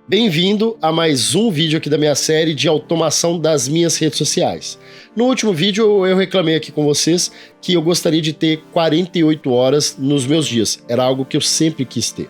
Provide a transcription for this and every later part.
Bem-vindo a mais um vídeo aqui da minha série de automação das minhas redes sociais. No último vídeo eu reclamei aqui com vocês que eu gostaria de ter 48 horas nos meus dias. Era algo que eu sempre quis ter.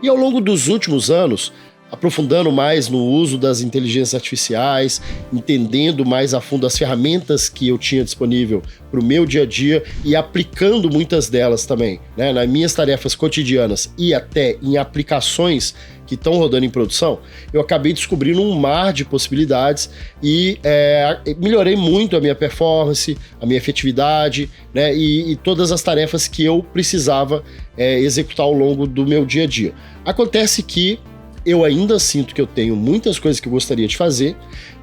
E ao longo dos últimos anos, aprofundando mais no uso das inteligências artificiais, entendendo mais a fundo as ferramentas que eu tinha disponível para o meu dia a dia e aplicando muitas delas também, né, nas minhas tarefas cotidianas e até em aplicações que estão rodando em produção, eu acabei descobrindo um mar de possibilidades e melhorei muito a minha performance, a minha efetividade, né, e todas as tarefas que eu precisava executar ao longo do meu dia a dia. Acontece que eu ainda sinto que eu tenho muitas coisas que eu gostaria de fazer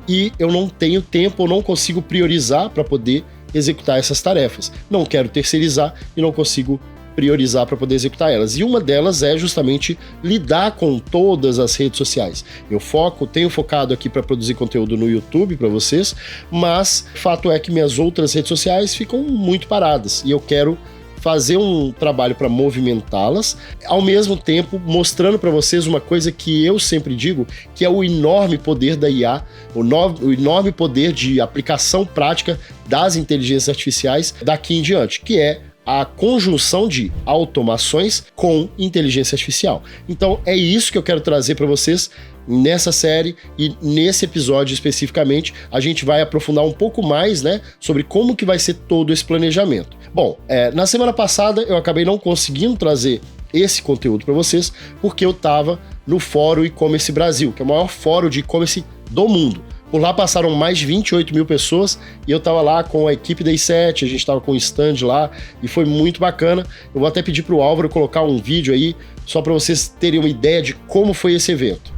e eu não tenho tempo ou não consigo priorizar para poder executar essas tarefas. Não quero terceirizar e não consigo priorizar para poder executar elas. E uma delas é justamente lidar com todas as redes sociais. Eu tenho focado aqui para produzir conteúdo no YouTube para vocês, mas o fato é que minhas outras redes sociais ficam muito paradas e eu quero fazer um trabalho para movimentá-las, ao mesmo tempo mostrando para vocês uma coisa que eu sempre digo, que é o enorme poder da IA, o enorme poder de aplicação prática das inteligências artificiais daqui em diante, que é a conjunção de automações com inteligência artificial. Então é isso que eu quero trazer para vocês nessa série e nesse episódio especificamente. A gente vai aprofundar um pouco mais, né, sobre como que vai ser todo esse planejamento. Bom, na semana passada eu acabei não conseguindo trazer esse conteúdo para vocês porque eu estava no Fórum E-Commerce Brasil, que é o maior fórum de e-commerce do mundo. Por lá passaram mais de 28 mil pessoas e eu estava lá com a equipe da i7, a gente estava com o stand lá e foi muito bacana. Eu vou até pedir para o Álvaro colocar um vídeo aí só para vocês terem uma ideia de como foi esse evento.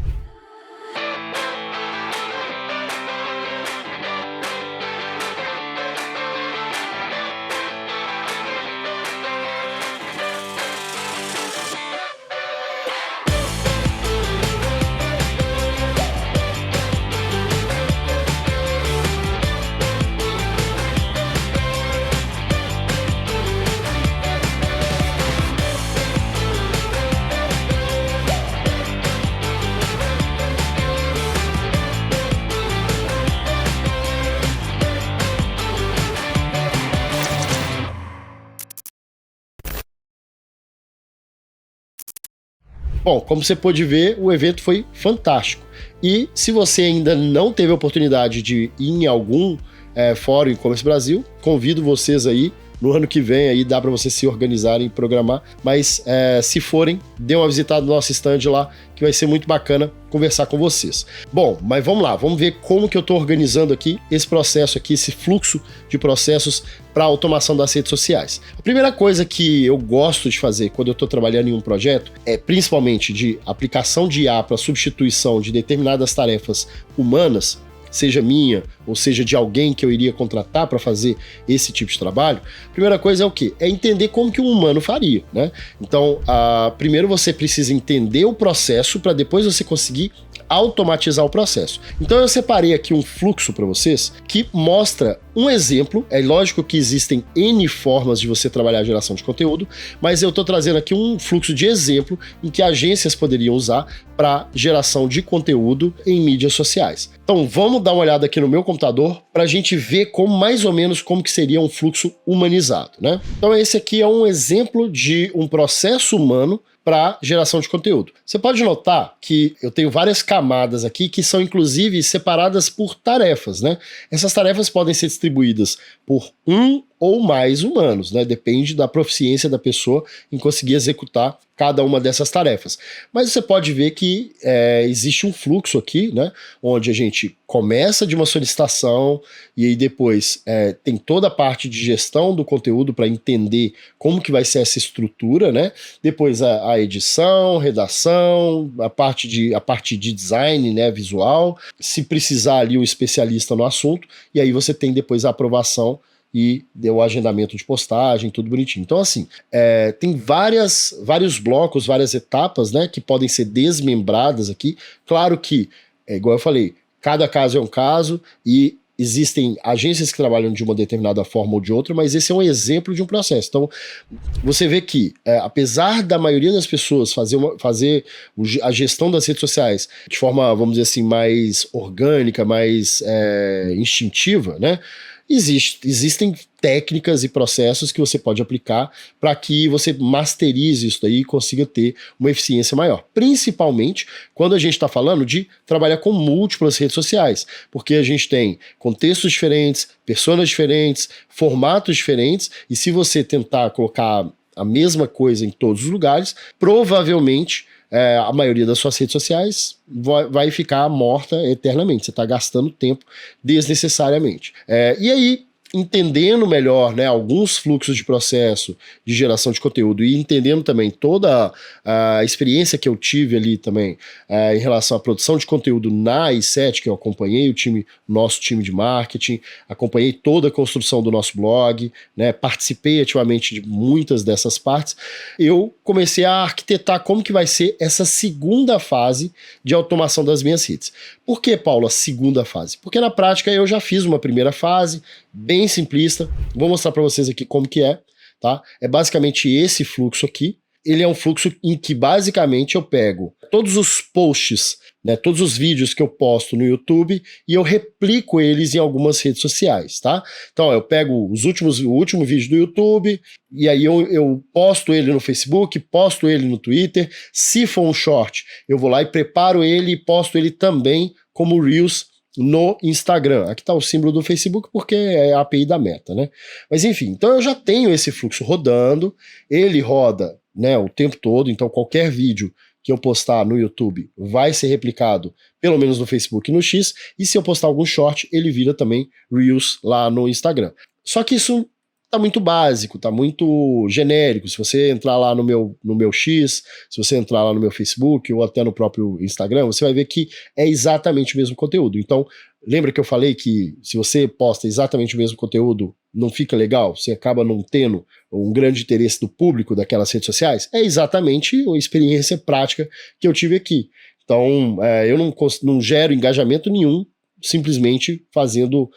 Bom, como você pôde ver, o evento foi fantástico. E se você ainda não teve a oportunidade de ir em algum fórum E-Commerce Brasil, convido vocês aí, no ano que vem aí dá para vocês se organizarem e programar, mas se forem, dê uma visitada no nosso stand lá, que vai ser muito bacana conversar com vocês. Bom, mas vamos lá, vamos ver como que eu estou organizando aqui esse processo aqui, esse fluxo de processos para automação das redes sociais. A primeira coisa que eu gosto de fazer quando eu estou trabalhando em um projeto é principalmente de aplicação de IA para substituição de determinadas tarefas humanas, seja minha ou seja de alguém que eu iria contratar para fazer esse tipo de trabalho. A primeira coisa é o quê? É entender como que um humano faria, né? Então, primeiro você precisa entender o processo para depois você conseguir automatizar o processo. Então eu separei aqui um fluxo para vocês que mostra um exemplo. É lógico que existem N formas de você trabalhar a geração de conteúdo, mas eu estou trazendo aqui um fluxo de exemplo em que agências poderiam usar para geração de conteúdo em mídias sociais. Então vamos dar uma olhada aqui no meu computador para a gente ver mais ou menos como que seria um fluxo humanizado, né? Então esse aqui é um exemplo de um processo humano para geração de conteúdo. Você pode notar que eu tenho várias camadas aqui que são inclusive separadas por tarefas, né? Essas tarefas podem ser distribuídas por um ou mais humanos, né? Depende da proficiência da pessoa em conseguir executar cada uma dessas tarefas. Mas você pode ver que existe um fluxo aqui, né? Onde a gente começa de uma solicitação e aí depois tem toda a parte de gestão do conteúdo para entender como que vai ser essa estrutura, né? Depois a edição, redação, a parte de design, né, visual, se precisar ali um especialista no assunto, e aí você tem depois a aprovação e deu o agendamento de postagem, tudo bonitinho. Então, assim, tem vários blocos, várias etapas, né, que podem ser desmembradas aqui. Claro que, igual eu falei, cada caso é um caso e existem agências que trabalham de uma determinada forma ou de outra, mas esse é um exemplo de um processo. Então, você vê que, apesar da maioria das pessoas fazer a gestão das redes sociais de forma, vamos dizer assim, mais orgânica, mais instintiva, né? Existem técnicas e processos que você pode aplicar para que você masterize isso daí e consiga ter uma eficiência maior. Principalmente quando a gente está falando de trabalhar com múltiplas redes sociais, porque a gente tem contextos diferentes, pessoas diferentes, formatos diferentes, e se você tentar colocar a mesma coisa em todos os lugares, provavelmente a maioria das suas redes sociais vai ficar morta eternamente. Você está gastando tempo desnecessariamente. E aí, entendendo melhor, né, alguns fluxos de processo de geração de conteúdo e entendendo também toda a experiência que eu tive ali também em relação à produção de conteúdo na i7, que eu acompanhei nosso time de marketing, acompanhei toda a construção do nosso blog, né, participei ativamente de muitas dessas partes, eu comecei a arquitetar como que vai ser essa segunda fase de automação das minhas redes. Por que, Paulo, a segunda fase? Porque na prática eu já fiz uma primeira fase, bem simplista, vou mostrar para vocês aqui como que é, tá? É basicamente esse fluxo aqui. Ele é um fluxo em que basicamente eu pego todos os posts, né, todos os vídeos que eu posto no YouTube e eu replico eles em algumas redes sociais, tá? Então eu pego o último vídeo do YouTube e aí eu posto ele no Facebook, posto ele no Twitter. Se for um short, eu vou lá e preparo ele e posto ele também como Reels no Instagram. Aqui está o símbolo do Facebook porque é a API da Meta, né? Mas enfim, então eu já tenho esse fluxo rodando, ele roda, né, o tempo todo, então qualquer vídeo que eu postar no YouTube vai ser replicado pelo menos no Facebook e no X, e se eu postar algum short, ele vira também Reels lá no Instagram. Só que isso tá muito básico, tá muito genérico. Se você entrar lá no meu X, se você entrar lá no meu Facebook ou até no próprio Instagram, você vai ver que é exatamente o mesmo conteúdo. Então, lembra que eu falei que se você posta exatamente o mesmo conteúdo, não fica legal? Você acaba não tendo um grande interesse do público daquelas redes sociais? É exatamente a experiência prática que eu tive aqui. Então, eu não gero engajamento nenhum simplesmente fazendo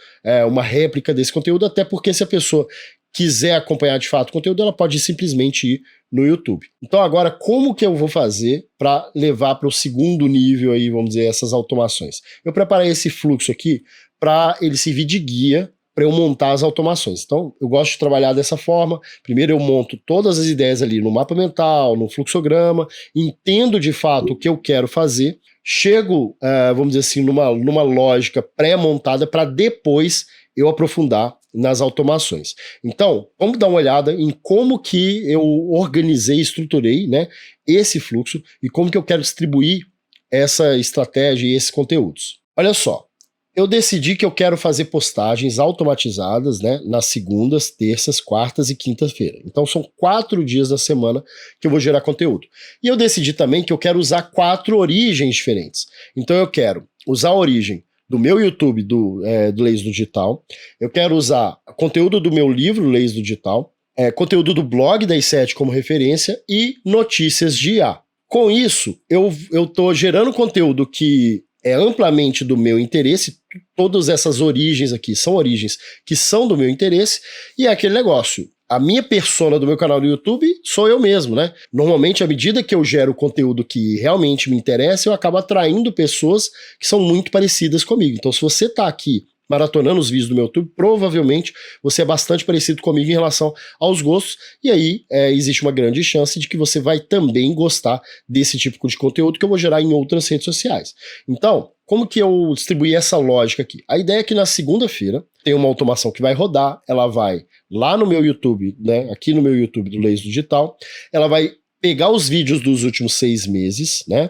uma réplica desse conteúdo, até porque se a pessoa quiser acompanhar de fato o conteúdo, ela pode simplesmente ir no YouTube. Então agora, como que eu vou fazer para levar para o segundo nível aí, vamos dizer, essas automações? Eu preparei esse fluxo aqui para ele servir de guia para eu montar as automações. Então, eu gosto de trabalhar dessa forma. Primeiro eu monto todas as ideias ali no mapa mental, no fluxograma, entendo de fato o que eu quero fazer, chego, vamos dizer assim, numa lógica pré-montada para depois eu aprofundar nas automações. Então, vamos dar uma olhada em como que eu organizei, estruturei, né, esse fluxo e como que eu quero distribuir essa estratégia e esses conteúdos. Olha só, eu decidi que eu quero fazer postagens automatizadas, né, nas segundas, terças, quartas e quinta-feira. Então são 4 dias da semana que eu vou gerar conteúdo. E eu decidi também que eu quero usar 4 origens diferentes. Então eu quero usar a origem do meu YouTube, do Leis do Digital. Eu quero usar conteúdo do meu livro, Leis do Digital, conteúdo do blog da i7 como referência e notícias de IA. Com isso, eu estou gerando conteúdo que é amplamente do meu interesse. Todas essas origens aqui são origens que são do meu interesse, e é aquele negócio. A minha persona do meu canal do YouTube sou eu mesmo, né? Normalmente, à medida que eu gero conteúdo que realmente me interessa, eu acabo atraindo pessoas que são muito parecidas comigo. Então, se você tá aqui maratonando os vídeos do meu YouTube, provavelmente você é bastante parecido comigo em relação aos gostos, e aí existe uma grande chance de que você vai também gostar desse tipo de conteúdo que eu vou gerar em outras redes sociais. Então, como que eu distribuí essa lógica aqui? A ideia é que na segunda-feira tem uma automação que vai rodar, ela vai lá no meu YouTube, né, aqui no meu YouTube do Leis do Digital, ela vai pegar os vídeos dos últimos 6 meses, né,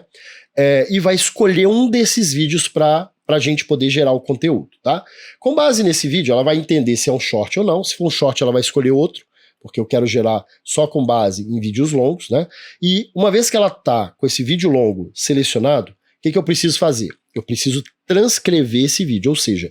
e vai escolher um desses vídeos para a gente poder gerar o conteúdo, tá? Com base nesse vídeo, ela vai entender se é um short ou não. Se for um short, ela vai escolher outro, porque eu quero gerar só com base em vídeos longos, né? E uma vez que ela tá com esse vídeo longo selecionado, o que eu preciso fazer? Eu preciso transcrever esse vídeo, ou seja,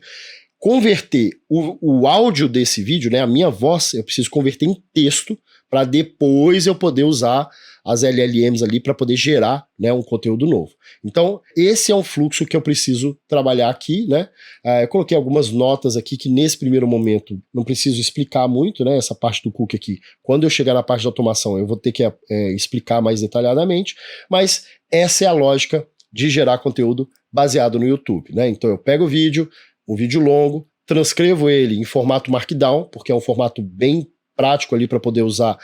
converter o áudio desse vídeo, né, a minha voz, eu preciso converter em texto para depois eu poder usar as LLMs ali para poder gerar, né, um conteúdo novo. Então, esse é um fluxo que eu preciso trabalhar aqui, né? Eu coloquei algumas notas aqui que nesse primeiro momento não preciso explicar muito, né? Essa parte do cookie aqui. Quando eu chegar na parte de automação, eu vou ter que explicar mais detalhadamente, mas essa é a lógica de gerar conteúdo baseado no YouTube, né? Então eu pego o vídeo, um vídeo longo, transcrevo ele em formato Markdown, porque é um formato bem prático ali para poder usar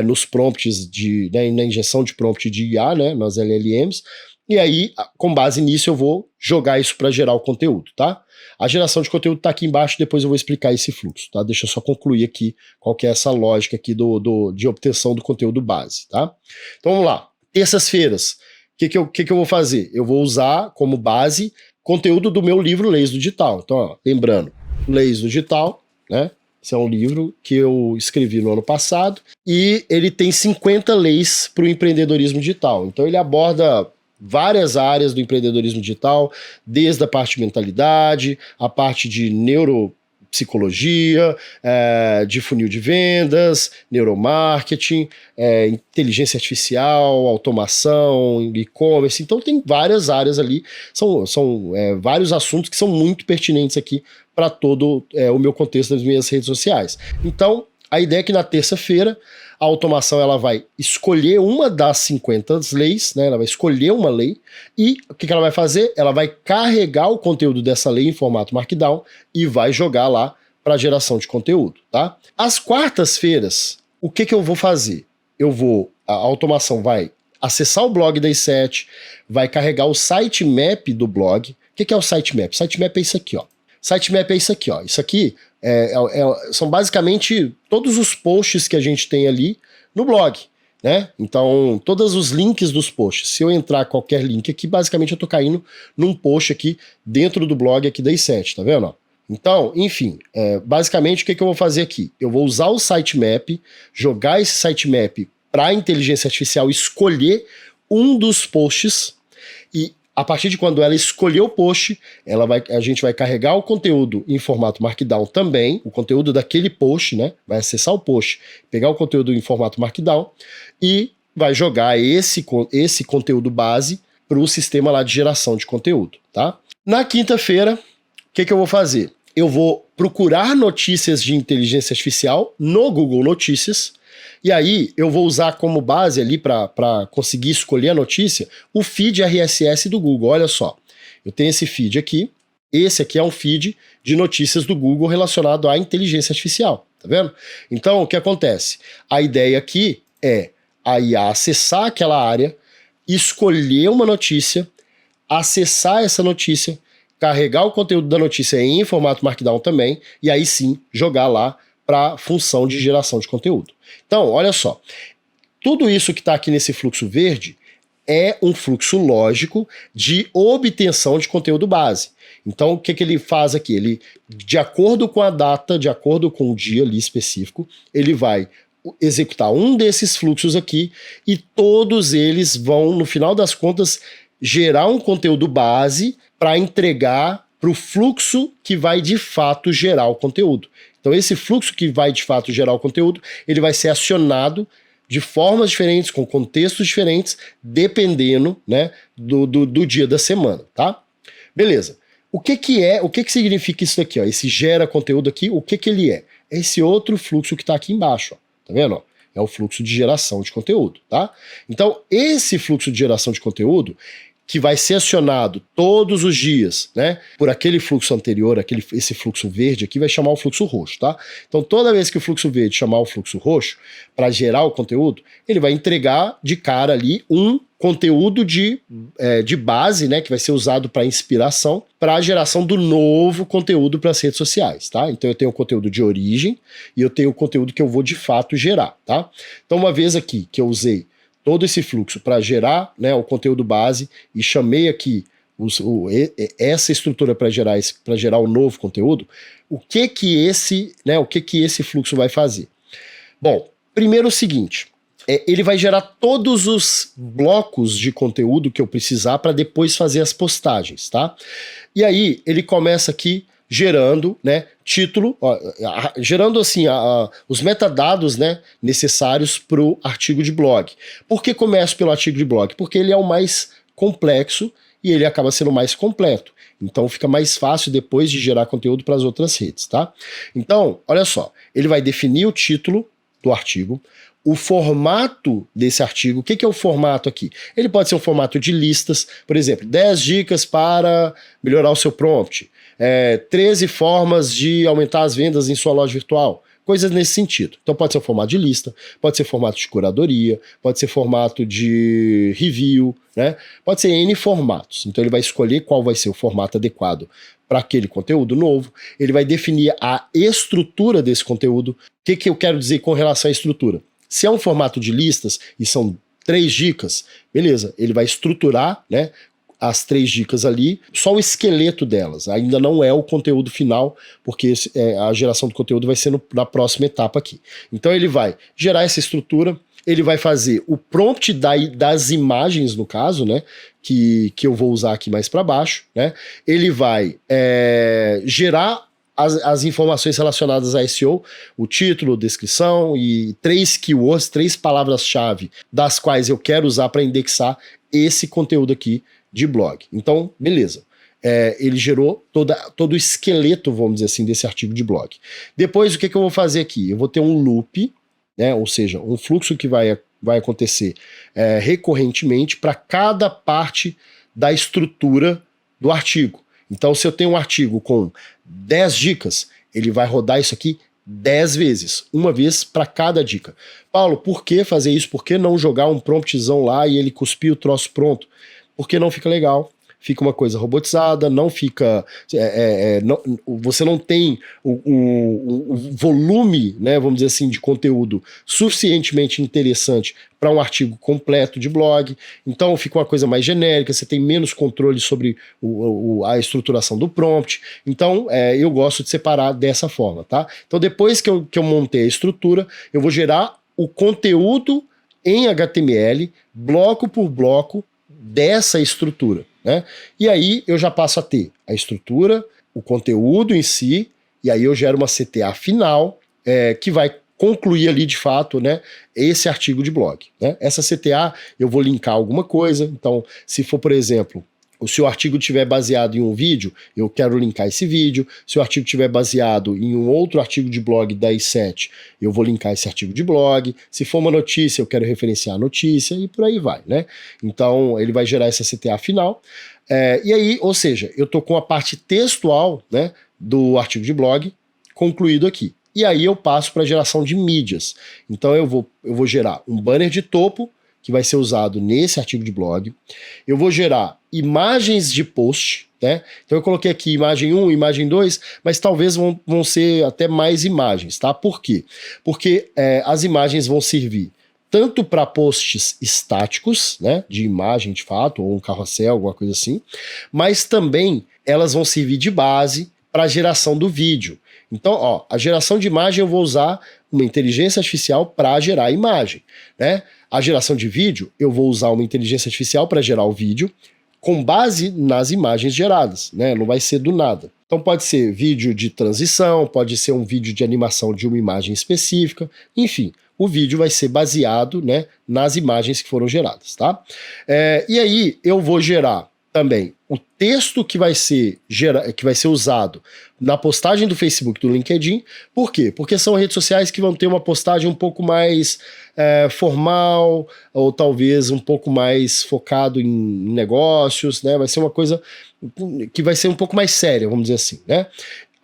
nos prompts, né, na injeção de prompt de IA, né, nas LLMs, e aí, com base nisso, eu vou jogar isso para gerar o conteúdo, tá? A geração de conteúdo tá aqui embaixo, depois eu vou explicar esse fluxo, tá? Deixa eu só concluir aqui qual que é essa lógica aqui de obtenção do conteúdo base, tá? Então vamos lá. Terças-feiras, o que eu vou fazer? Eu vou usar como base conteúdo do meu livro Leis do Digital. Então, ó, lembrando, Leis do Digital, né? Esse é um livro que eu escrevi no ano passado e ele tem 50 leis para o empreendedorismo digital. Então ele aborda várias áreas do empreendedorismo digital, desde a parte de mentalidade, a parte de neuropsicologia, de funil de vendas, neuromarketing, inteligência artificial, automação, e-commerce. Então tem várias áreas ali, são vários assuntos que são muito pertinentes aqui para todo o meu contexto das minhas redes sociais. Então, a ideia é que na terça-feira a automação ela vai escolher uma das 50 leis, né? Ela vai escolher uma lei e o que ela vai fazer? Ela vai carregar o conteúdo dessa lei em formato Markdown e vai jogar lá para geração de conteúdo, tá? Às quartas-feiras, o que eu vou fazer? A automação vai acessar o blog da i7, vai carregar o sitemap do blog. O que é o sitemap? Sitemap é isso aqui, ó. Sitemap é isso aqui, ó. Isso aqui são basicamente todos os posts que a gente tem ali no blog, né? Então, todos os links dos posts. Se eu entrar qualquer link aqui, basicamente eu tô caindo num post aqui dentro do blog aqui da i7, tá vendo? Então, enfim, basicamente o que eu vou fazer aqui? Eu vou usar o sitemap, jogar esse sitemap para a inteligência artificial escolher um dos posts e a partir de quando ela escolher o post, a gente vai carregar o conteúdo em formato Markdown também, o conteúdo daquele post, né? Vai acessar o post, pegar o conteúdo em formato Markdown e vai jogar esse conteúdo base para o sistema lá de geração de conteúdo, tá? Na quinta-feira, o que eu vou fazer? Eu vou procurar notícias de inteligência artificial no Google Notícias. E aí eu vou usar como base ali para conseguir escolher a notícia o feed RSS do Google. Olha só, eu tenho esse feed aqui. Esse aqui é um feed de notícias do Google relacionado à inteligência artificial, tá vendo? Então o que acontece? A ideia aqui é a IA acessar aquela área, escolher uma notícia, acessar essa notícia, carregar o conteúdo da notícia em formato Markdown também, e aí sim jogar lá para função de geração de conteúdo. Então, olha só, tudo isso que está aqui nesse fluxo verde é um fluxo lógico de obtenção de conteúdo base. Então, o que ele faz aqui? Ele, de acordo com a data, de acordo com o dia ali específico, ele vai executar um desses fluxos aqui e todos eles vão, no final das contas, gerar um conteúdo base para entregar para o fluxo que vai de fato gerar o conteúdo. Então esse fluxo que vai de fato gerar o conteúdo, ele vai ser acionado de formas diferentes, com contextos diferentes, dependendo, né, do dia da semana, tá? Beleza. O que significa isso aqui, ó? Esse gera conteúdo aqui, o que ele é? É esse outro fluxo que está aqui embaixo, ó. Tá vendo? Ó? É o fluxo de geração de conteúdo, tá? Então esse fluxo de geração de conteúdo que vai ser acionado todos os dias, né, por aquele fluxo anterior, esse fluxo verde aqui vai chamar o fluxo roxo, tá? Então toda vez que o fluxo verde chamar o fluxo roxo para gerar o conteúdo, ele vai entregar de cara ali um conteúdo de base, né, que vai ser usado para inspiração, para a geração do novo conteúdo para as redes sociais, tá? Então eu tenho o conteúdo de origem e eu tenho o conteúdo que eu vou de fato gerar, tá? Então uma vez aqui que eu usei todo esse fluxo para gerar, né, o conteúdo base e chamei aqui essa estrutura para gerar o novo conteúdo, o que esse fluxo vai fazer? Bom, primeiro o seguinte, ele vai gerar todos os blocos de conteúdo que eu precisar para depois fazer as postagens, tá? E aí ele começa aqui gerando, né, título, ó, gerando assim os metadados, né, necessários para o artigo de blog. Por que começo pelo artigo de blog? Porque ele é o mais complexo e ele acaba sendo mais completo. Então fica mais fácil depois de gerar conteúdo para as outras redes, tá? Então, olha só, ele vai definir o título do artigo, o formato desse artigo. O que é o formato aqui? Ele pode ser um formato de listas, por exemplo, 10 dicas para melhorar o seu prompt, 13 formas de aumentar as vendas em sua loja virtual, coisas nesse sentido. Então pode ser um formato de lista, pode ser formato de curadoria, pode ser formato de review, né? Pode ser N formatos. Então ele vai escolher qual vai ser o formato adequado para aquele conteúdo novo, ele vai definir a estrutura desse conteúdo. O que eu quero dizer com relação à estrutura? Se é um formato de listas e são 3 dicas, beleza, ele vai estruturar, né, as 3 dicas ali, só o esqueleto delas, ainda não é o conteúdo final, porque a geração do conteúdo vai ser na próxima etapa aqui. Então ele vai gerar essa estrutura, ele vai fazer o prompt das imagens, no caso, né, que eu vou usar aqui mais para baixo, né, ele vai gerar as informações relacionadas a SEO, o título, descrição e 3 keywords, 3 palavras-chave, das quais eu quero usar para indexar esse conteúdo aqui de blog. Então, beleza. Ele gerou todo o esqueleto, vamos dizer assim, desse artigo de blog. Depois, o que eu vou fazer aqui? Eu vou ter um loop, né, ou seja, um fluxo que vai acontecer recorrentemente para cada parte da estrutura do artigo. Então, se eu tenho um artigo com 10 dicas, ele vai rodar isso aqui 10 vezes, uma vez para cada dica. Paulo, por que fazer isso? Por que não jogar um promptzão lá e ele cuspir o troço pronto? Porque não fica legal. Fica uma coisa robotizada, não fica... você não tem o volume, né, vamos dizer assim, de conteúdo suficientemente interessante para um artigo completo de blog. Então fica uma coisa mais genérica, você tem menos controle sobre a estruturação do prompt. Então eu gosto de separar dessa forma, tá? Então depois que eu montei a estrutura, eu vou gerar o conteúdo em HTML, bloco por bloco, dessa estrutura, né? E aí eu já passo a ter a estrutura, o conteúdo em si, e aí eu gero uma CTA final que vai concluir ali de fato, né, esse artigo de blog, né? Essa CTA eu vou linkar alguma coisa. Então, se for, por exemplo, se o artigo estiver baseado em um vídeo, eu quero linkar esse vídeo. Se o artigo estiver baseado em um outro artigo de blog da i7, eu vou linkar esse artigo de blog. Se for uma notícia, eu quero referenciar a notícia e por aí vai, né? Então, ele vai gerar essa CTA final. E aí, ou seja, eu estou com a parte textual, né, do artigo de blog concluído aqui. E aí eu passo para a geração de mídias. Então, eu vou gerar um banner de topo, que vai ser usado nesse artigo de blog. Eu vou gerar imagens de post, né? Então eu coloquei aqui imagem 1, imagem 2, mas talvez vão ser até mais imagens, tá? Por quê? Porque as imagens vão servir tanto para posts estáticos, né, de imagem de fato, ou um carrossel, alguma coisa assim, mas também elas vão servir de base para a geração do vídeo. Então, ó, a geração de imagem eu vou usar uma inteligência artificial para gerar a imagem, né? A geração de vídeo, eu vou usar uma inteligência artificial para gerar o vídeo com base nas imagens geradas, né? Não vai ser do nada. Então pode ser vídeo de transição, pode ser um vídeo de animação de uma imagem específica, enfim, o vídeo vai ser baseado, né, nas imagens que foram geradas, tá? E aí eu vou gerar também o texto que vai ser usado na postagem do Facebook, do LinkedIn. Por quê? Porque são redes sociais que vão ter uma postagem um pouco mais formal, ou talvez um pouco mais focado em negócios, né? Vai ser uma coisa que vai ser um pouco mais séria, vamos dizer assim, né?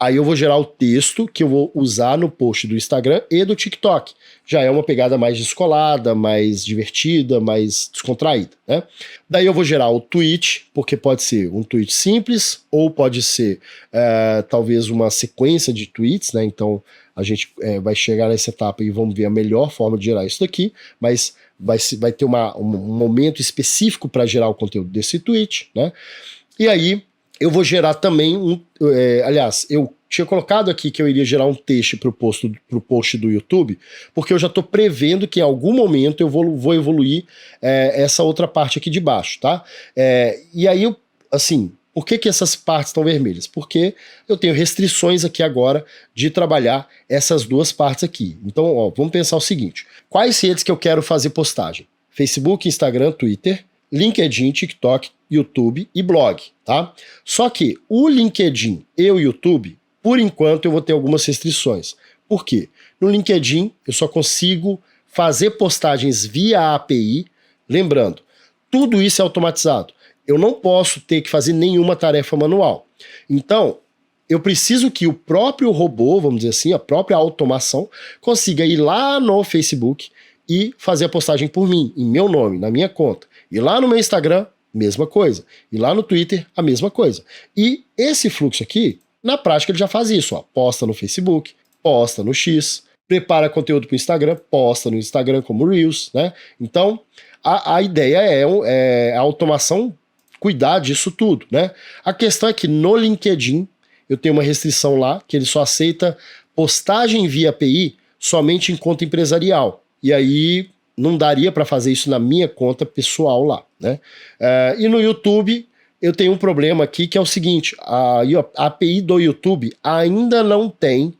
Aí eu vou gerar o texto que eu vou usar no post do Instagram e do TikTok. Já é uma pegada mais descolada, mais divertida, mais descontraída, né? Daí eu vou gerar o tweet, porque pode ser um tweet simples, ou pode ser talvez uma sequência de tweets, né? Então a gente vai chegar nessa etapa e vamos ver a melhor forma de gerar isso daqui, mas vai ter um momento específico para gerar o conteúdo desse tweet, né? E aí eu vou gerar também aliás, eu tinha colocado aqui que eu iria gerar um texto para o post do YouTube, porque eu já estou prevendo que em algum momento eu vou evoluir essa outra parte aqui de baixo, tá? E aí, assim, Por que que essas partes estão vermelhas? Porque eu tenho restrições aqui agora de trabalhar essas duas partes aqui. Então, ó, vamos pensar o seguinte. Quais redes que eu quero fazer postagem? Facebook, Instagram, Twitter, LinkedIn, TikTok, YouTube e blog, tá? Só que o LinkedIn e o YouTube, por enquanto, eu vou ter algumas restrições. Por quê? No LinkedIn, eu só consigo fazer postagens via API. Lembrando, tudo isso é automatizado. Eu não posso ter que fazer nenhuma tarefa manual. Então, eu preciso que o próprio robô, vamos dizer assim, a própria automação, consiga ir lá no Facebook e fazer a postagem por mim, em meu nome, na minha conta. E lá no meu Instagram, mesma coisa. E lá no Twitter, a mesma coisa. E esse fluxo aqui, na prática, ele já faz isso. Ó. Posta no Facebook, posta no X, prepara conteúdo para o Instagram, posta no Instagram como Reels, né? Então, a ideia é a automação cuidar disso tudo, né? A questão é que no LinkedIn eu tenho uma restrição lá, que ele só aceita postagem via API somente em conta empresarial. E aí não daria para fazer isso na minha conta pessoal lá, né? E no YouTube eu tenho um problema aqui que é o seguinte, a API do YouTube ainda não tem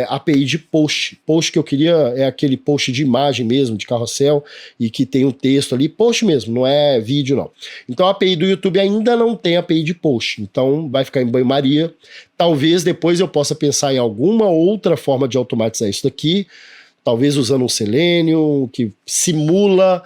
API de post. Post que eu queria é aquele post de imagem mesmo, de carrossel, e que tem um texto ali, post mesmo, não é vídeo não. Então a API do YouTube ainda não tem API de post, então vai ficar em banho-maria. Talvez depois eu possa pensar em alguma outra forma de automatizar isso daqui, talvez usando um Selenium, que simula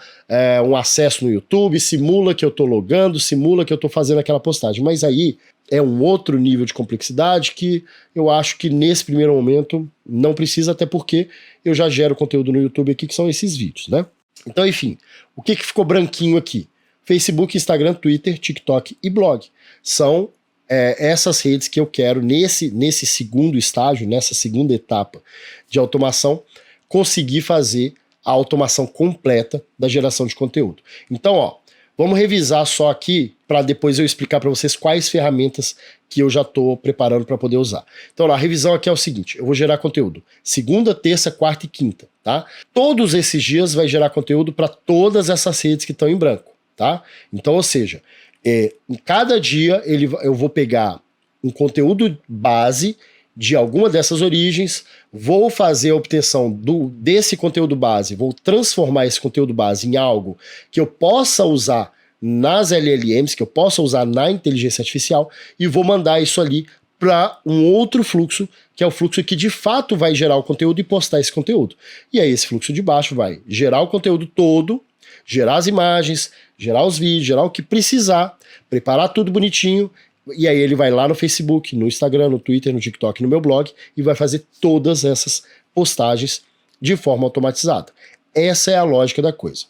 um acesso no YouTube, simula que eu estou logando, simula que eu estou fazendo aquela postagem, mas aí é um outro nível de complexidade que eu acho que nesse primeiro momento não precisa, até porque eu já gero conteúdo no YouTube aqui, que são esses vídeos, né? Então, enfim, o que ficou branquinho aqui? Facebook, Instagram, Twitter, TikTok e blog. São essas redes que eu quero, nesse segundo estágio, nessa segunda etapa de automação, conseguir fazer a automação completa da geração de conteúdo. Então, ó, vamos revisar só aqui para depois eu explicar para vocês quais ferramentas que eu já estou preparando para poder usar. Então, a revisão aqui é o seguinte, eu vou gerar conteúdo segunda, terça, quarta e quinta, tá? Todos esses dias vai gerar conteúdo para todas essas redes que estão em branco, tá? Então, ou seja, em cada dia eu vou pegar um conteúdo base de alguma dessas origens, vou fazer a obtenção desse conteúdo base, vou transformar esse conteúdo base em algo que eu possa usar nas LLMs, que eu possa usar na inteligência artificial, e vou mandar isso ali para um outro fluxo, que é o fluxo que de fato vai gerar o conteúdo e postar esse conteúdo. E aí esse fluxo de baixo vai gerar o conteúdo todo, gerar as imagens, gerar os vídeos, gerar o que precisar, preparar tudo bonitinho, e aí ele vai lá no Facebook, no Instagram, no Twitter, no TikTok, no meu blog e vai fazer todas essas postagens de forma automatizada. Essa é a lógica da coisa.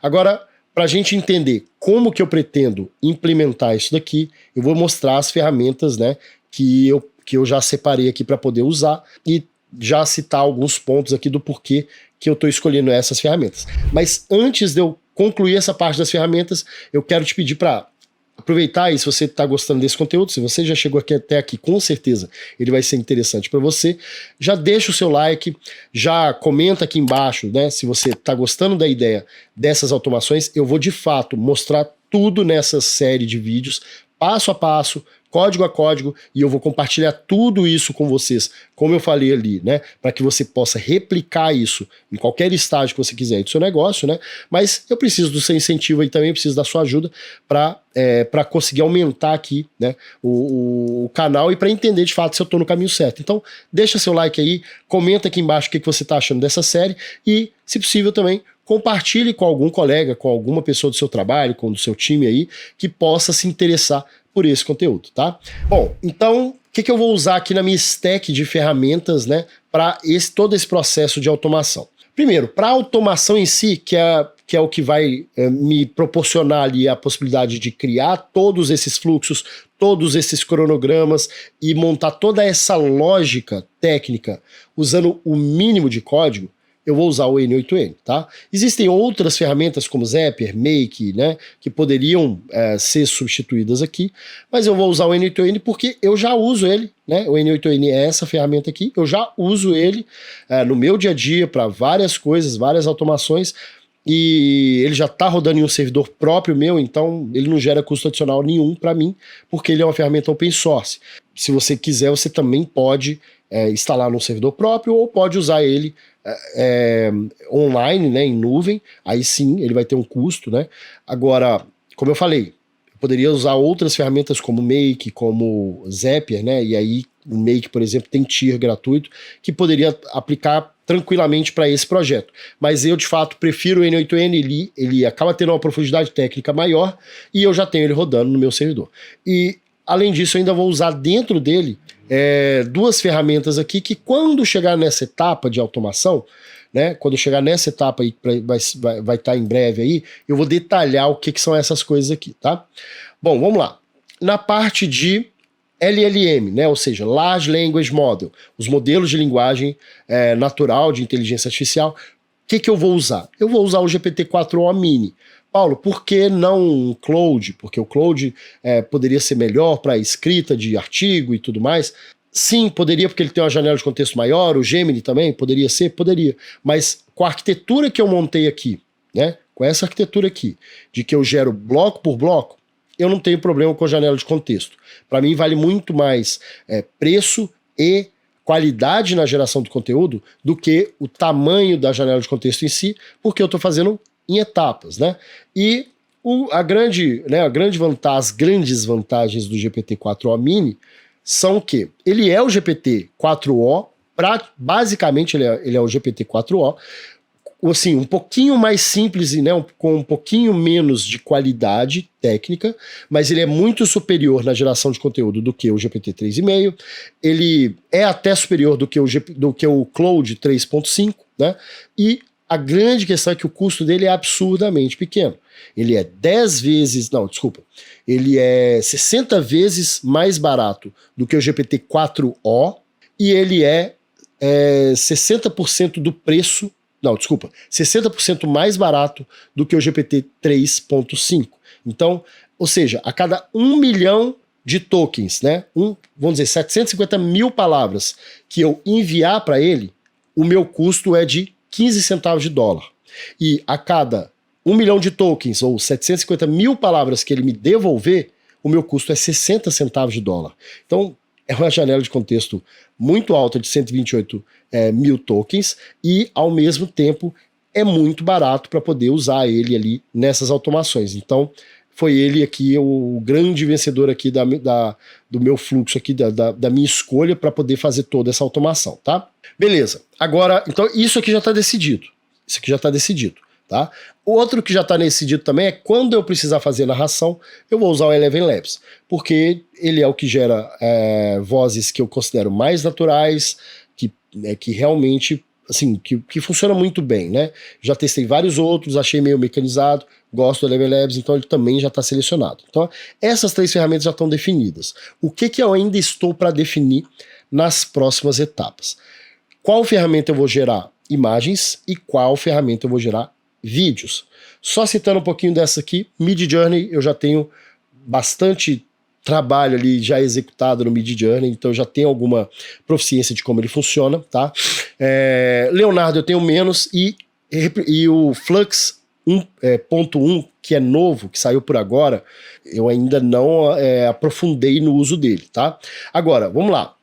Agora, para a gente entender como que eu pretendo implementar isso daqui, eu vou mostrar as ferramentas, né, que eu já separei aqui para poder usar e já citar alguns pontos aqui do porquê que eu estou escolhendo essas ferramentas. Mas antes de eu concluir essa parte das ferramentas, eu quero te pedir para aproveitar aí, se você está gostando desse conteúdo, se você já chegou até aqui, com certeza ele vai ser interessante para você, já deixa o seu like, já comenta aqui embaixo, né, se você está gostando da ideia dessas automações. Eu vou de fato mostrar tudo nessa série de vídeos, passo a passo, código a código, e eu vou compartilhar tudo isso com vocês, como eu falei ali, né, para que você possa replicar isso em qualquer estágio que você quiser do seu negócio, né, mas eu preciso do seu incentivo aí também, eu preciso da sua ajuda para conseguir aumentar aqui, né, o canal e para entender de fato se eu estou no caminho certo. Então, deixa seu like aí, comenta aqui embaixo o que você está achando dessa série e, se possível também, compartilhe com algum colega, com alguma pessoa do seu trabalho, com o do seu time aí, que possa se interessar por esse conteúdo, tá? Bom, então, o que eu vou usar aqui na minha stack de ferramentas, né, para todo esse processo de automação? Primeiro, para a automação em si, que é o que vai me proporcionar ali a possibilidade de criar todos esses fluxos, todos esses cronogramas e montar toda essa lógica técnica usando o mínimo de código, eu vou usar o N8N, tá? Existem outras ferramentas como Zapier, Make, né, que poderiam ser substituídas aqui, mas eu vou usar o N8N porque eu já uso ele, né? O N8N é essa ferramenta aqui, eu já uso ele no meu dia a dia para várias coisas, várias automações, e ele já está rodando em um servidor próprio meu, então ele não gera custo adicional nenhum para mim, porque ele é uma ferramenta open source. Se você quiser, você também pode instalar num servidor próprio ou pode usar ele online, né, em nuvem. Aí sim, ele vai ter um custo, né? Agora, como eu falei, eu poderia usar outras ferramentas como Make, como Zapier, né? E aí o Make, por exemplo, tem tier gratuito que poderia aplicar tranquilamente para esse projeto. Mas eu, de fato, prefiro o N8N, ele acaba tendo uma profundidade técnica maior e eu já tenho ele rodando no meu servidor. E, além disso, eu ainda vou usar dentro dele duas ferramentas aqui que, quando chegar nessa etapa de automação, né, quando chegar nessa etapa aí, que vai estar em breve aí, eu vou detalhar o que são essas coisas aqui, tá? Bom, vamos lá. Na parte de LLM, né, ou seja, Large Language Model, os modelos de linguagem natural, de inteligência artificial, o que eu vou usar? Eu vou usar o GPT-4o Mini. Paulo, por que não o Claude? Porque o Claude poderia ser melhor para escrita de artigo e tudo mais. Sim, poderia, porque ele tem uma janela de contexto maior. O Gemini também poderia ser? Poderia. Mas com a arquitetura que eu montei aqui, né, com essa arquitetura aqui, de que eu gero bloco por bloco, eu não tenho problema com a janela de contexto. Para mim vale muito mais preço e qualidade na geração do conteúdo do que o tamanho da janela de contexto em si, porque eu estou fazendo em etapas, né? E as grandes vantagens do GPT-4o Mini são que ele é o GPT-4o, basicamente ele é o GPT-4o, assim, um pouquinho mais simples, né, com um pouquinho menos de qualidade técnica, mas ele é muito superior na geração de conteúdo do que o GPT-3,5, ele é até superior do que o Claude 3.5, né, e a grande questão é que o custo dele é absurdamente pequeno. Ele é 60 vezes mais barato do que o GPT-4o e ele é 60% do preço, 60% mais barato do que o GPT 3.5. Então, ou seja, a cada 1 milhão de tokens, né, vamos dizer, 750 mil palavras que eu enviar para ele, o meu custo é de 15 centavos de dólar. E a cada 1 milhão de tokens, ou 750 mil palavras que ele me devolver, o meu custo é 60 centavos de dólar. Então, é uma janela de contexto muito alta de 128 mil tokens e, ao mesmo tempo, é muito barato para poder usar ele ali nessas automações. Então, foi ele aqui o grande vencedor aqui do meu fluxo aqui, da minha escolha para poder fazer toda essa automação, tá? Beleza. Agora, então, isso aqui já está decidido. Isso aqui já está decidido, tá? Outro que já está decidido também é quando eu precisar fazer narração, eu vou usar o Eleven Labs, porque ele é o que gera vozes que eu considero mais naturais, que realmente, assim, que funciona muito bem, né? Já testei vários outros, achei meio mecanizado, gosto do Eleven Labs, então ele também já está selecionado. Então, essas 3 ferramentas já estão definidas. O que eu ainda estou para definir nas próximas etapas? Qual ferramenta eu vou gerar imagens e qual ferramenta eu vou gerar vídeos? Só citando um pouquinho dessa aqui, Midjourney, eu já tenho bastante trabalho ali já executado no Midjourney, então eu já tenho alguma proficiência de como ele funciona, tá? Leonardo eu tenho menos e o Flux 1.1, que é novo, que saiu por agora, eu ainda não aprofundei no uso dele, tá? Agora, vamos lá.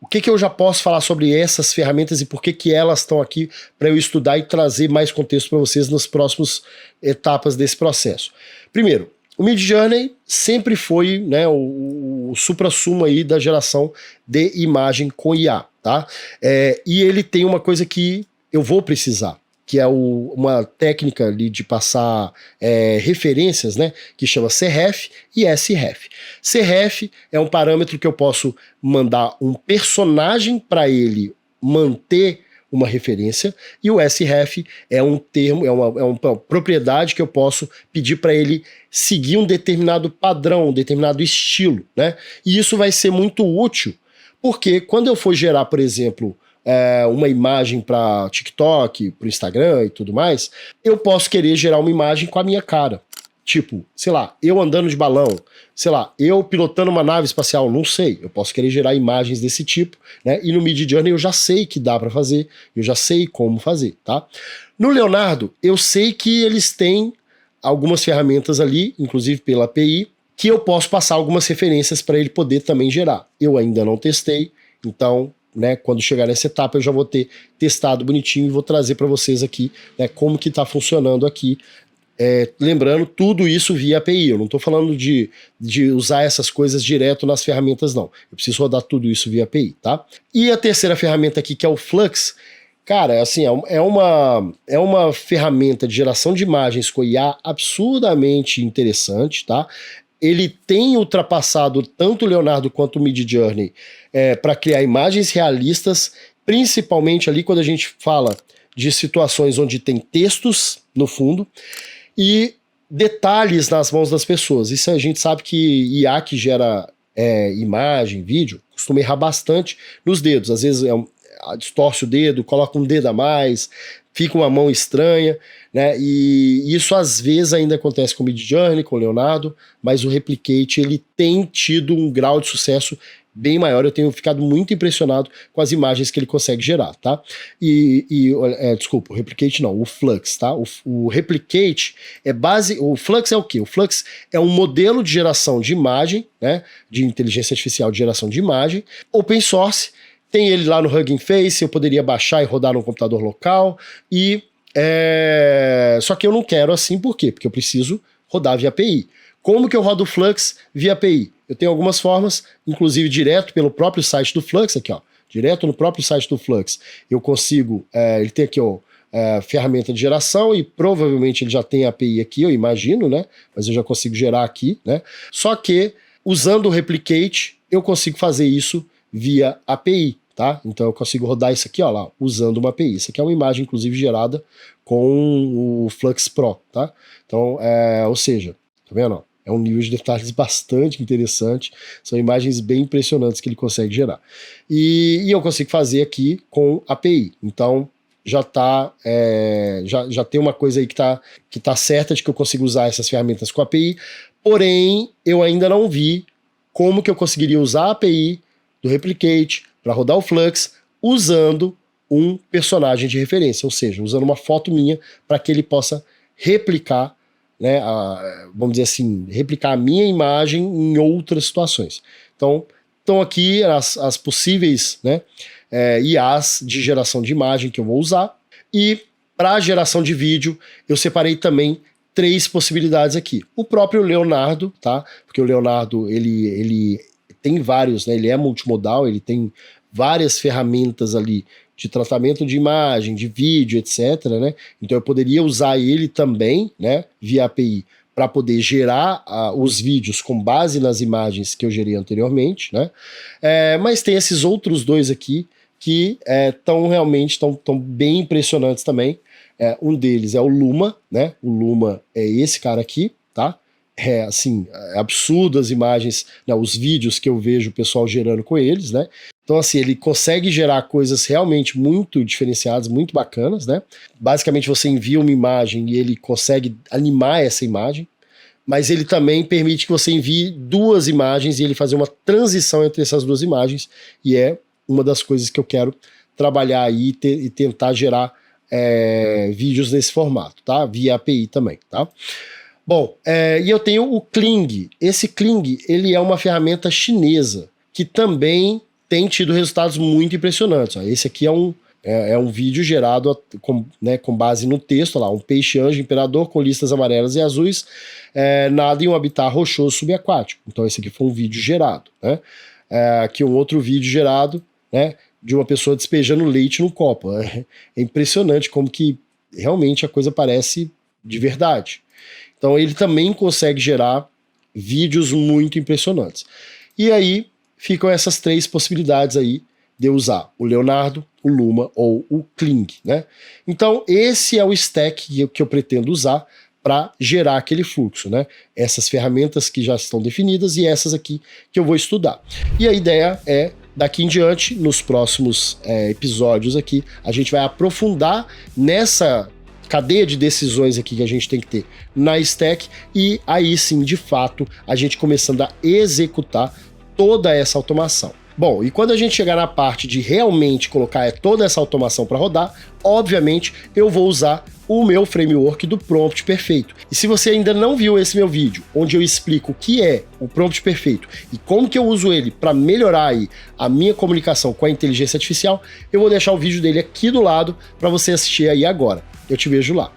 O que eu já posso falar sobre essas ferramentas e por que elas estão aqui para eu estudar e trazer mais contexto para vocês nas próximas etapas desse processo? Primeiro, o Midjourney sempre foi, né, o suprassumo aí da geração de imagem com IA, tá? E ele tem uma coisa que eu vou precisar, que é uma técnica ali de passar referências, né, que chama Sref e Sref. Sref é um parâmetro que eu posso mandar um personagem para ele manter uma referência, e o Sref é um termo, é uma propriedade que eu posso pedir para ele seguir um determinado padrão, um determinado estilo, né? E isso vai ser muito útil, porque quando eu for gerar, por exemplo, uma imagem para TikTok, para o Instagram e tudo mais, eu posso querer gerar uma imagem com a minha cara. Tipo, sei lá, eu andando de balão, sei lá, eu pilotando uma nave espacial, não sei. Eu posso querer gerar imagens desse tipo, né? E no Midjourney eu já sei que dá para fazer, eu já sei como fazer, tá? No Leonardo, eu sei que eles têm algumas ferramentas ali, inclusive pela API, que eu posso passar algumas referências para ele poder também gerar. Eu ainda não testei, então, né, quando chegar nessa etapa eu já vou ter testado bonitinho e vou trazer para vocês aqui, né, como que está funcionando aqui. Lembrando, tudo isso via API. Eu não estou falando de usar essas coisas direto nas ferramentas, não. Eu preciso rodar tudo isso via API, tá? E a terceira ferramenta aqui, que é o Flux, cara, assim, é uma ferramenta de geração de imagens com IA absurdamente interessante, tá? Ele tem ultrapassado tanto o Leonardo quanto o Midjourney para criar imagens realistas, principalmente ali quando a gente fala de situações onde tem textos no fundo e detalhes nas mãos das pessoas. Isso a gente sabe que IA que gera imagem, vídeo, costuma errar bastante nos dedos. Às vezes distorce o dedo, coloca um dedo a mais, fica uma mão estranha, né? E isso às vezes ainda acontece com o Midjourney, com o Leonardo, mas o Replicate ele tem tido um grau de sucesso bem maior. Eu tenho ficado muito impressionado com as imagens que ele consegue gerar, tá? Desculpa, o Replicate não, o Flux, tá? O Replicate o Flux é o quê? O Flux é um modelo de geração de imagem, né? De inteligência artificial de geração de imagem, open source. Tem ele lá no Hugging Face, eu poderia baixar e rodar no computador local, só que eu não quero assim, por quê? Porque eu preciso rodar via API. Como que eu rodo o Flux via API? Eu tenho algumas formas, inclusive direto pelo próprio site do Flux, aqui ó, direto no próprio site do Flux, eu consigo, ele tem aqui ó, ferramenta de geração e provavelmente ele já tem API aqui, eu imagino, né? Mas eu já consigo gerar aqui, né? Só que usando o Replicate, eu consigo fazer isso via API. Tá? Então eu consigo rodar isso aqui, ó, lá, usando uma API. Isso aqui é uma imagem, inclusive, gerada com o Flux Pro, tá? Então, ou seja, tá vendo? Ó, é um nível de detalhes bastante interessante. São imagens bem impressionantes que ele consegue gerar. E eu consigo fazer aqui com API. Então, já tem uma coisa aí que tá certa de que eu consigo usar essas ferramentas com API. Porém, eu ainda não vi como que eu conseguiria usar a API do Replicate para rodar o Flux usando um personagem de referência, ou seja, usando uma foto minha para que ele possa replicar, né, vamos dizer assim, replicar a minha imagem em outras situações. Então, estão aqui as possíveis, né, IAs de geração de imagem que eu vou usar, e para geração de vídeo eu separei também 3 possibilidades aqui. O próprio Leonardo, tá? Porque o Leonardo ele tem vários, né? Ele é multimodal, ele tem várias ferramentas ali de tratamento de imagem, de vídeo, etc, né? Então eu poderia usar ele também, né, via API, para poder gerar os vídeos com base nas imagens que eu gerei anteriormente, né? Mas tem esses outros dois aqui que realmente estão bem impressionantes também. Um deles é o Luma, né? O Luma é esse cara aqui, tá? Assim, é absurdo as imagens, né, os vídeos que eu vejo o pessoal gerando com eles, né? Então, assim, ele consegue gerar coisas realmente muito diferenciadas, muito bacanas, né? Basicamente, você envia uma imagem e ele consegue animar essa imagem, mas ele também permite que você envie 2 imagens e ele fazer uma transição entre essas 2 imagens, e é uma das coisas que eu quero trabalhar aí e tentar gerar vídeos nesse formato, tá? Via API também, tá? Bom, e eu tenho o Kling. Esse Kling, ele é uma ferramenta chinesa que também tem tido resultados muito impressionantes. Ó, esse aqui é um vídeo gerado com base no texto, lá, um peixe-anjo imperador com listas amarelas e azuis, nada em um habitat rochoso subaquático. Então esse aqui foi um vídeo gerado, né? Aqui um outro vídeo gerado, né, de uma pessoa despejando leite no copo. É impressionante como que realmente a coisa parece de verdade. Então ele também consegue gerar vídeos muito impressionantes. E aí ficam essas 3 possibilidades aí de eu usar o Leonardo, o Luma ou o Kling, né? Então esse é o stack que eu pretendo usar para gerar aquele fluxo, né? Essas ferramentas que já estão definidas e essas aqui que eu vou estudar. E a ideia é, daqui em diante, nos próximos episódios aqui, a gente vai aprofundar nessa cadeia de decisões aqui que a gente tem que ter na stack, e aí sim, de fato, a gente começando a executar toda essa automação. Bom, e quando a gente chegar na parte de realmente colocar toda essa automação para rodar, obviamente eu vou usar o meu framework do Prompt Perfeito. E se você ainda não viu esse meu vídeo, onde eu explico o que é o Prompt Perfeito e como que eu uso ele para melhorar aí a minha comunicação com a inteligência artificial, eu vou deixar o vídeo dele aqui do lado para você assistir aí agora. Eu te vejo lá.